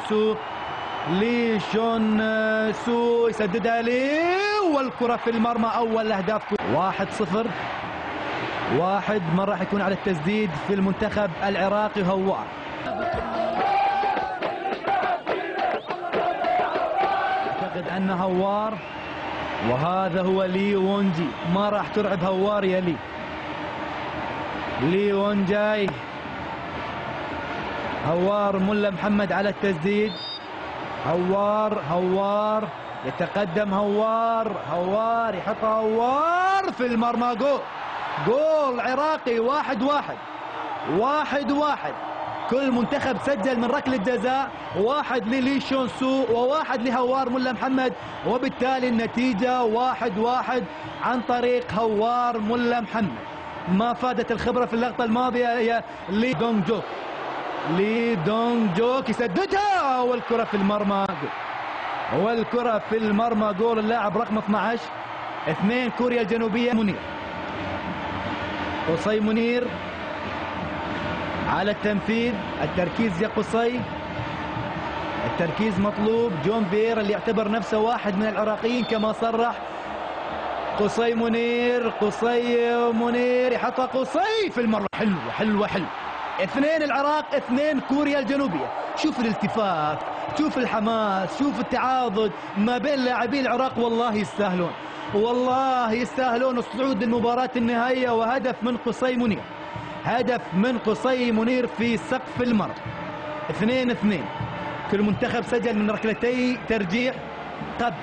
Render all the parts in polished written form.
سو. لي شون سو يسددها لي، والكرة في المرمى. أول أهداف 1-0. من راح يكون على التسديد في المنتخب العراقي؟ هوار. أعتقد أن هوار، وهذا هو لي وونجي. ما راح ترعب هوار يا لي وونجاي. هوار ملا محمد على التسديد. هوار يتقدم. هوار يحط هوار في المرمى. جول عراقي. 1-1. كل منتخب سجل من ركلة جزاء، 1 للي شون سو و1 لهوار ملا محمد، وبالتالي النتيجة 1-1 عن طريق هوار ملا محمد. ما فادت الخبرة في اللقطة الماضية هي لي دونج جوك يسددها، والكرة في المرمى. جول اللاعب رقم 12. 2 كوريا الجنوبية. قصي منير على التنفيذ. التركيز يا قصي، التركيز مطلوب. جون بير اللي يعتبر نفسه واحد من العراقيين كما صرح. قصي منير يحطها قصي في المرمى. حلوة. 2 العراق، 2 كوريا الجنوبية. شوف الالتفاف، شوف الحماس، شوف التعاضد ما بين لاعبي العراق. والله يستاهلون الصعود للمباراة النهائية. وهدف من قصي منير في سقف المرمى. 2-2. كل منتخب سجل من ركلتي ترجيح. قد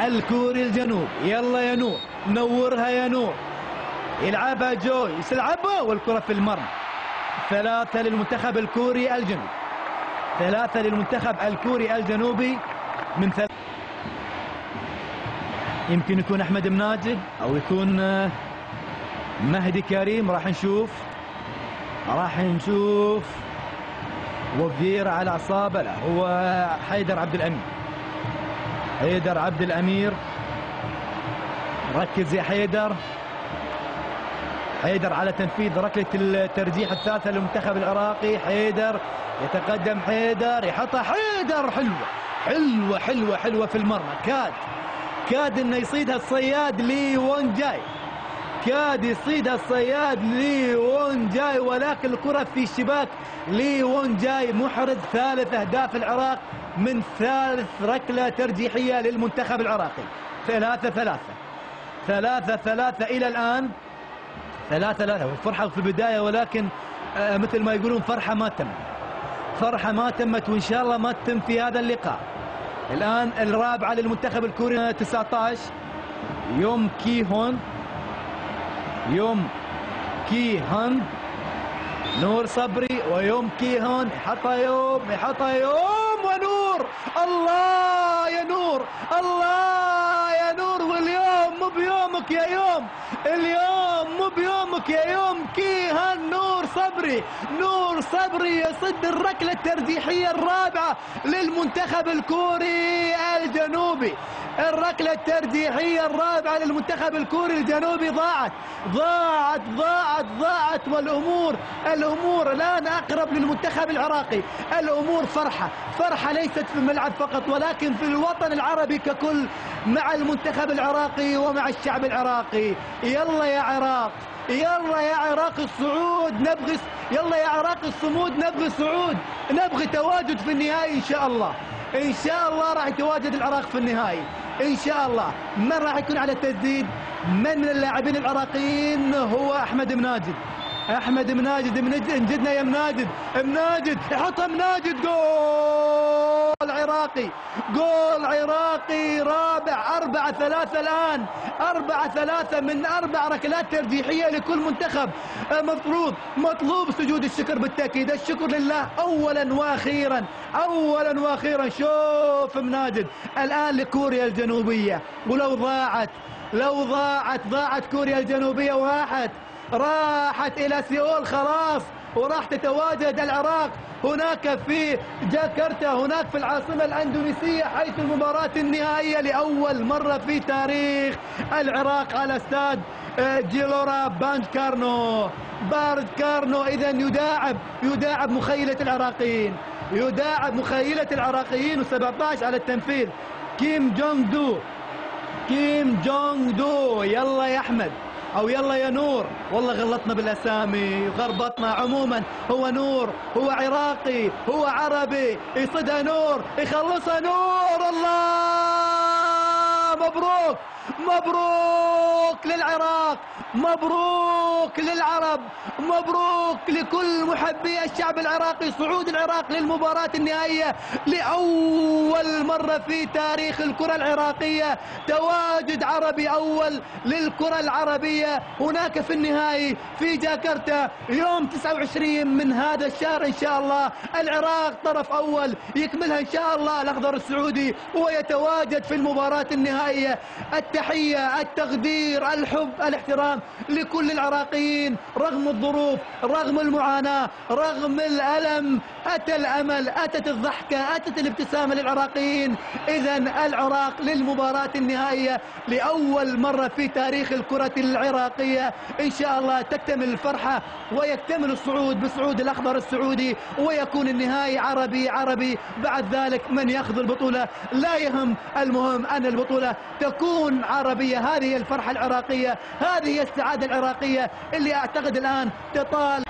الكوري الجنوب. يلا يا نور، نورها يا نور. يلعبها جويس، يلعبها والكرة في المرمى. 3 للمنتخب الكوري الجنوبي. من 3 يمكن يكون أحمد مناجد أو يكون مهدي كريم. راح نشوف. وفيرا على أعصابه. لا، هو حيدر عبد الأمير. ركز يا حيدر على تنفيذ ركلة الترجيح الثالثة للمنتخب العراقي. حيدر يتقدم، يحطها. حلوة في المرمى. كاد انه يصيدها الصياد لي وونجاي، ولكن الكرة في الشباك. لي وونجاي محرز 3 أهداف العراق من 3 ركلة ترجيحية للمنتخب العراقي. 3-3 إلى الآن. 3-3. والفرحة في البداية، ولكن مثل ما يقولون فرحة ما تمت، وإن شاء الله ما تتم في هذا اللقاء. الآن الرابعة للمنتخب الكوري 19. يوم كيهون. نور صبري ويوم كيهون. يحطها يوم ونور. الله يا نور. واليوم مو بيومك يا يوم. كيهون. نور صبري يصد الركلة الترجيحية الرابعة للمنتخب الكوري الجنوبي. الركلة الترجيحية الرابعة للمنتخب الكوري الجنوبي ضاعت. والأمور الآن أقرب للمنتخب العراقي. الأمور فرحة ليست في الملعب فقط، ولكن في الوطن العربي ككل، مع المنتخب العراقي ومع الشعب العراقي. يلا يا عراق الصعود نبغي. يلا يا عراق الصمود نبغي صعود، نبغي تواجد في النهائي إن شاء الله. راح يتواجد العراق في النهائي إن شاء الله. من راح يكون على التسديد من اللاعبين العراقيين؟ هو أحمد مناجد. انجدنا يا مناجد. يحطها مناجد. جول عراقي رابع. 4-3 الآن. 4-3 من 4 ركلات ترجيحية لكل منتخب. مطلوب سجود الشكر بالتأكيد. الشكر لله أولا وأخيرا. شوف مناجد الآن لكوريا الجنوبية. ولو ضاعت كوريا الجنوبية راحت إلى سيول خلاص، وراح تتواجد العراق هناك في جاكرتا، هناك في العاصمة الأندونيسية، حيث المباراة النهائية لأول مرة في تاريخ العراق على استاد جيلورا بارد كارنو. إذا يداعب مخيلة العراقيين، يداعب مخيلة العراقيين، و17 على التنفيذ كيم جونغ دو. يلا يا أحمد أو يلا يا نور، والله غلطنا بالأسامي وغربطنا. عموما هو نور، هو عراقي، هو عربي، يصدها نور، يخلصها نور. الله، مبروك للعراق، مبروك للعرب، مبروك لكل محبي الشعب العراقي. صعود العراق للمباراة النهائية لأول مرة في تاريخ الكرة العراقية، تواجد عربي أول للكرة العربية هناك في النهائي في جاكرتا يوم 29 من هذا الشهر إن شاء الله. العراق طرف أول يكملها إن شاء الله الأخضر السعودي ويتواجد في المباراة النهائية. التحية، التقدير، الحب، الاحترام لكل العراقيين رغم الظروف، رغم المعاناة، رغم الألم. أتى الأمل، أتت الضحكة، أتت الابتسامة للعراقيين. إذا العراق للمباراة النهائية لأول مرة في تاريخ الكرة العراقية. إن شاء الله تكتمل الفرحة ويكتمل الصعود بصعود الأخضر السعودي، ويكون النهائي عربي. بعد ذلك من يأخذ البطولة لا يهم، المهم أن البطولة تكون عربية. هذه الفرحة العراقية، هذه السعادة العراقية اللي أعتقد الآن تطال